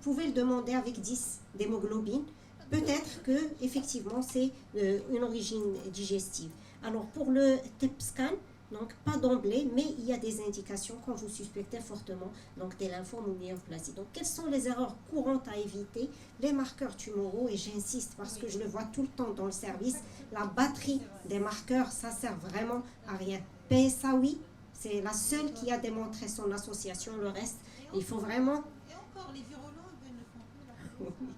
pouvez le demander avec 10 d'hémoglobine. Peut-être que effectivement c'est une origine digestive. Alors pour le TEP scan, Donc, pas d'emblée, mais il y a des indications quand vous suspectez fortement donc, des lymphomes ou néoplasies. Donc, quelles sont les erreurs courantes à éviter? Les marqueurs tumoraux, et j'insiste parce que je le vois tout le temps dans le service, la batterie des marqueurs, ça sert vraiment à rien. PSA, oui, c'est la seule qui a démontré son association. Le reste, il faut vraiment... Et encore, les virologues ne font plus la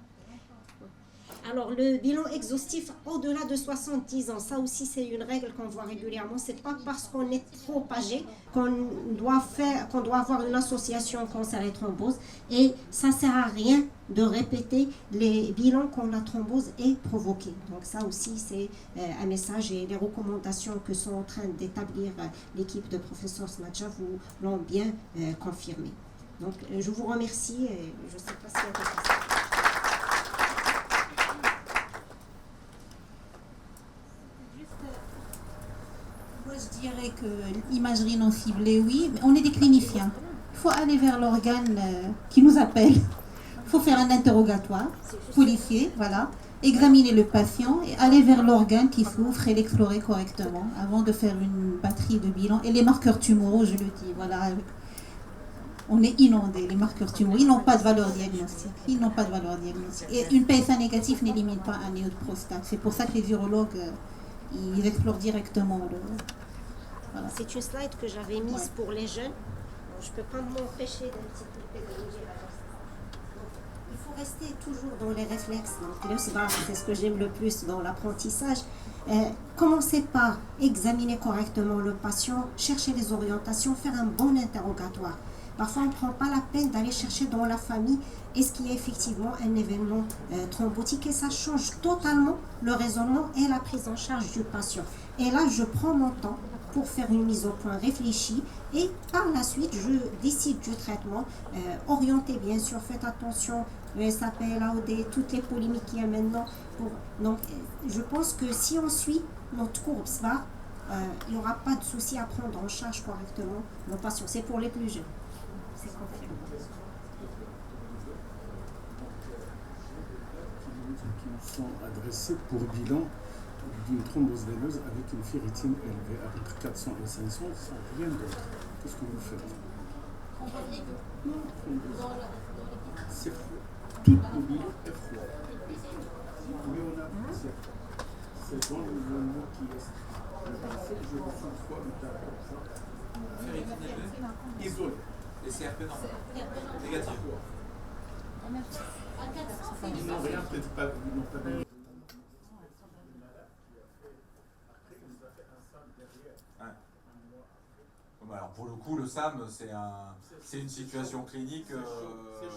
Alors, le bilan exhaustif au-delà de 70 ans, ça aussi c'est une règle qu'on voit régulièrement. C'est pas parce qu'on est trop âgé qu'on doit avoir une association cancer et thrombose. Et ça sert à rien de répéter les bilans quand la thrombose est provoquée. Donc ça aussi c'est un message et les recommandations que sont en train d'établir l'équipe de professeur Smadja vous l'ont bien confirmé. Donc je vous remercie et je ne sais pas s'il y a des questions. Moi, je dirais que l'imagerie non ciblée, oui, mais on est des cliniciens. Il faut aller vers l'organe qui nous appelle. Il faut faire un interrogatoire policier, voilà, examiner le patient et aller vers l'organe qui souffre et l'explorer correctement avant de faire une batterie de bilan. Et les marqueurs tumoraux, je le dis, voilà, on est inondé. Les marqueurs tumoraux, ils n'ont pas de valeur diagnostique. Ils n'ont pas de valeur diagnostique. Et une PSA négative n'élimine pas un néo de prostate. C'est pour ça que les urologues, ils explorent directement le... Voilà. C'est une slide que j'avais mise pour les jeunes. Donc, je ne peux pas m'empêcher d'un petit peu pédagogie. Il faut rester toujours dans les réflexes. Donc, c'est ce que j'aime le plus dans l'apprentissage. Commencez par examiner correctement le patient, chercher les orientations, faire un bon interrogatoire. Parfois, on ne prend pas la peine d'aller chercher dans la famille est-ce qu'il y a effectivement un événement thrombotique et ça change totalement le raisonnement et la prise en charge du patient. Et là, je prends mon temps pour faire une mise au point réfléchie et par la suite, je décide du traitement. Orienté, bien sûr, faites attention, le SAP, l'AOD, toutes les polémiques qu'il y a maintenant. Donc, je pense que si on suit notre courbe SVAR, il n'y aura pas de souci à prendre en charge correctement nos patients. C'est pour les plus jeunes. C'est confirmé. Qui nous sont adressés pour bilan d'une thrombose veineuse avec une ferritine élevée entre 400 et 500 sans rien d'autre. Qu'est-ce que vous faites? C'est froid. Tout le bilan est froid. Mais on a c'est dans le mot qui est je le sens froid, mais d'accord. Ferritine élevée, Isolé. et CRP normal. Négatif. Ils n'ont rien, peut-être pas, ils n'ont pas de... Alors pour le coup, le SAM, c'est une situation clinique.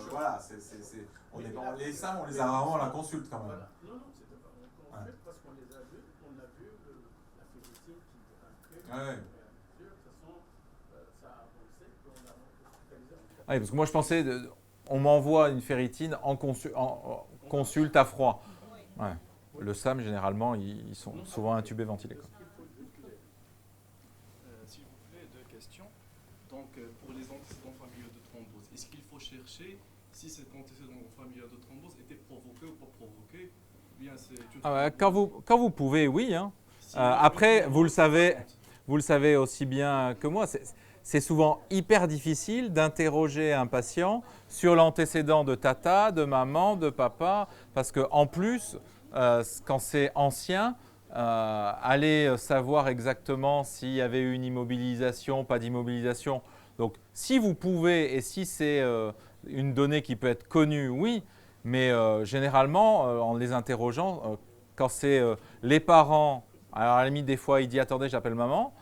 Voilà, les SAM, on les a rarement à la consulte quand même. Voilà. Non, c'était pas. En fait, parce qu'on les a vus, on a vu la félicité qui Ouais. de toute façon, ça a avancé, on a hospitalisé. Oui, parce que moi je pensais, on m'envoie une ferritine en consulte à froid. Ouais. Le SAM, généralement, ils sont souvent intubés, ventilés. Quoi. S'il vous plaît, deux questions. Donc, pour les antécédents familiaux de thrombose, est-ce qu'il faut chercher si cet antécédent familial de thrombose était provoqué ou pas provoqué? Bien, c'est une... Quand vous pouvez, oui. Hein. Après, vous le savez aussi bien que moi, c'est souvent hyper difficile d'interroger un patient sur l'antécédent de tata, de maman, de papa, parce qu'en plus, quand c'est ancien, aller savoir exactement s'il y avait eu une immobilisation, pas d'immobilisation. Donc, si vous pouvez et si c'est une donnée qui peut être connue, oui, mais généralement, en les interrogeant, quand c'est les parents, alors à la limite, des fois, il dit « attendez, j'appelle maman »,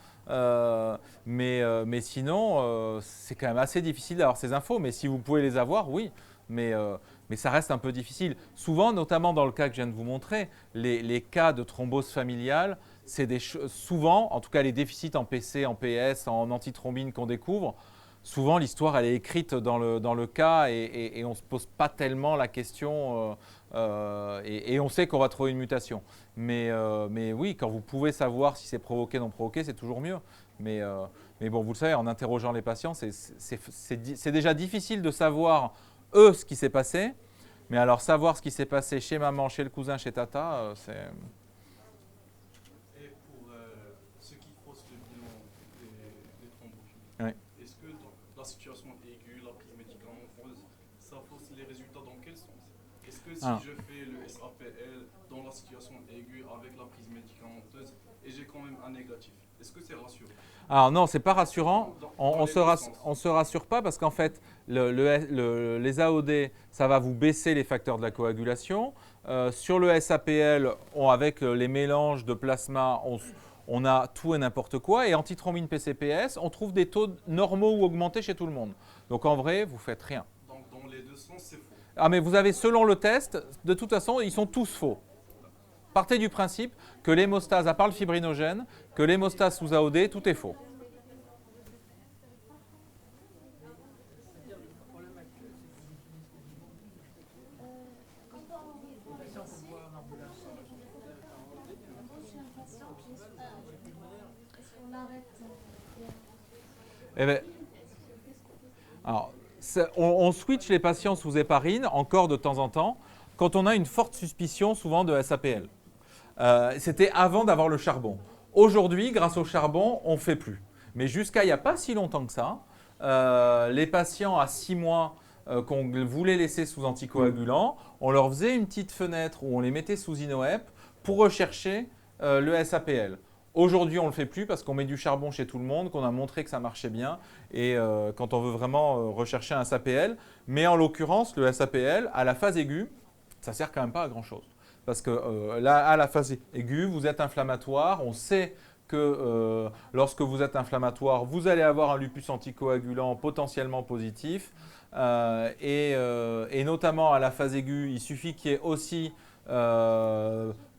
mais sinon, c'est quand même assez difficile d'avoir ces infos. Mais si vous pouvez les avoir, oui, mais ça reste un peu difficile. Souvent, notamment dans le cas que je viens de vous montrer, les cas de thrombose familiale, c'est souvent, en tout cas les déficits en PC, en PS, en antithrombine qu'on découvre, souvent l'histoire elle est écrite dans le cas et on ne se pose pas tellement la question et on sait qu'on va trouver une mutation. Mais oui, quand vous pouvez savoir si c'est provoqué ou non provoqué, c'est toujours mieux. Mais bon, vous le savez, en interrogeant les patients, c'est déjà difficile de savoir eux ce qui s'est passé. Mais alors savoir ce qui s'est passé chez maman, chez le cousin, chez tata, c'est... Et pour ceux qui faussent le bilan des que si je fais le SAPL dans la situation aiguë avec la prise médicamenteuse et j'ai quand même un négatif, est-ce que c'est rassurant? Alors non, c'est pas rassurant. On se rassure pas parce qu'en fait, les AOD, ça va vous baisser les facteurs de la coagulation. Sur le SAPL, avec les mélanges de plasma, on a tout et n'importe quoi. Et antithrombine PCPS, on trouve des taux normaux ou augmentés chez tout le monde. Donc en vrai, vous faites rien. Donc dans les deux sens, c'est faux. Ah mais vous avez, selon le test, de toute façon, ils sont tous faux. Partez du principe que l'hémostase, à part le fibrinogène, que l'hémostase sous AOD, tout est faux. Eh bien, alors, on switch les patients sous héparine encore de temps en temps quand on a une forte suspicion souvent de SAPL. C'était avant d'avoir le charbon. Aujourd'hui, grâce au charbon, on ne fait plus. Mais jusqu'à il n'y a pas si longtemps que ça, les patients à 6 mois qu'on voulait laisser sous anticoagulant, on leur faisait une petite fenêtre où on les mettait sous INOEP pour rechercher le SAPL. Aujourd'hui, on ne le fait plus parce qu'on met du charbon chez tout le monde, qu'on a montré que ça marchait bien et quand on veut vraiment rechercher un SAPL. Mais en l'occurrence, le SAPL, à la phase aiguë, ça ne sert quand même pas à grand-chose. Parce que là, à la phase aiguë, vous êtes inflammatoire. On sait que lorsque vous êtes inflammatoire, vous allez avoir un lupus anticoagulant potentiellement positif. Et notamment à la phase aiguë, il suffit qu'il y ait aussi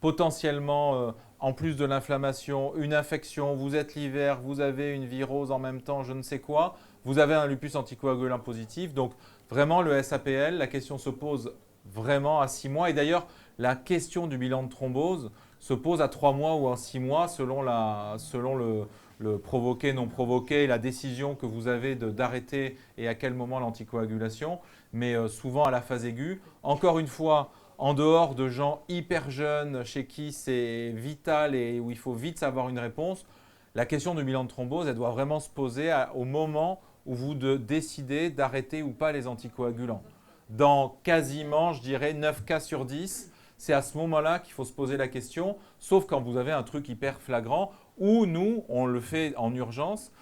potentiellement, en plus de l'inflammation, une infection. Vous êtes l'hiver, vous avez une virose en même temps, je ne sais quoi. Vous avez un lupus anticoagulant positif. Donc vraiment, le SAPL, la question se pose vraiment à 6 mois. Et d'ailleurs, la question du bilan de thrombose se pose à 3 mois ou à 6 mois selon le provoqué, non provoqué et la décision que vous avez d'arrêter et à quel moment l'anticoagulation. Mais souvent à la phase aiguë, encore une fois, en dehors de gens hyper jeunes chez qui c'est vital et où il faut vite savoir une réponse, la question du bilan de thrombose, elle doit vraiment se poser au moment où vous décidez d'arrêter ou pas les anticoagulants. Dans quasiment, je dirais, 9 cas sur 10, c'est à ce moment-là qu'il faut se poser la question, sauf quand vous avez un truc hyper flagrant, ou nous, on le fait en urgence,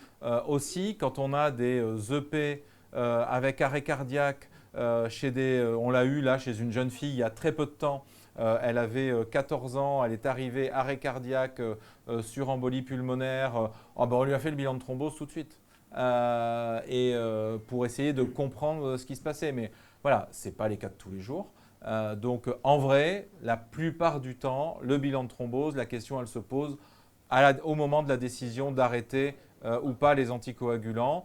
aussi quand on a des EP avec arrêt cardiaque, on l'a eu là chez une jeune fille il y a très peu de temps, elle avait 14 ans, elle est arrivée arrêt cardiaque sur embolie pulmonaire, on lui a fait le bilan de thrombose tout de suite, pour essayer de comprendre ce qui se passait. Mais voilà, ce n'est pas les cas de tous les jours. Donc en vrai, la plupart du temps, le bilan de thrombose, la question elle se pose au moment de la décision d'arrêter ou pas les anticoagulants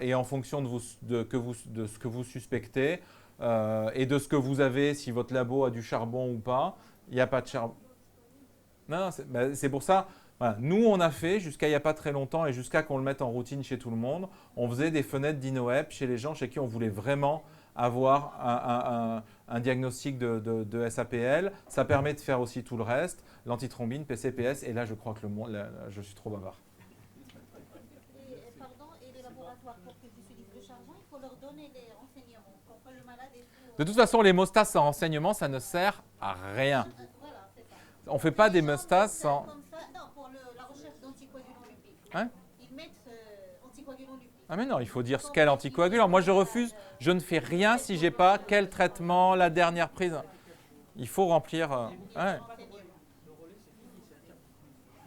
et en fonction de ce que vous suspectez et de ce que vous avez, si votre labo a du charbon ou pas. Il n'y a pas de charbon. Non, c'est pour ça. Voilà. Nous, on a fait jusqu'à il n'y a pas très longtemps et jusqu'à qu'on le mette en routine chez tout le monde, on faisait des fenêtres d'INOEP chez les gens chez qui on voulait vraiment avoir un diagnostic de SAPL. Ça permet de faire aussi tout le reste, l'antithrombine, PCPS, et là je crois que je suis trop bavard. Et les laboratoires, pour qu'ils utilisent le charbon, il faut leur donner des renseignements. Quand le malade est De toute façon, les hémostases sans renseignement, ça ne sert à rien. Voilà, c'est ça. On ne fait pas d'hémostase sans… Comme ça, non, pour la recherche d'anticoagulants lupiques. Hein? Ils mettent anticoagulants lupiques. Ah mais non, il faut dire quel anticoagulant. Moi, je refuse, je ne fais rien si je n'ai pas quel traitement, la dernière prise. Il faut remplir… ouais.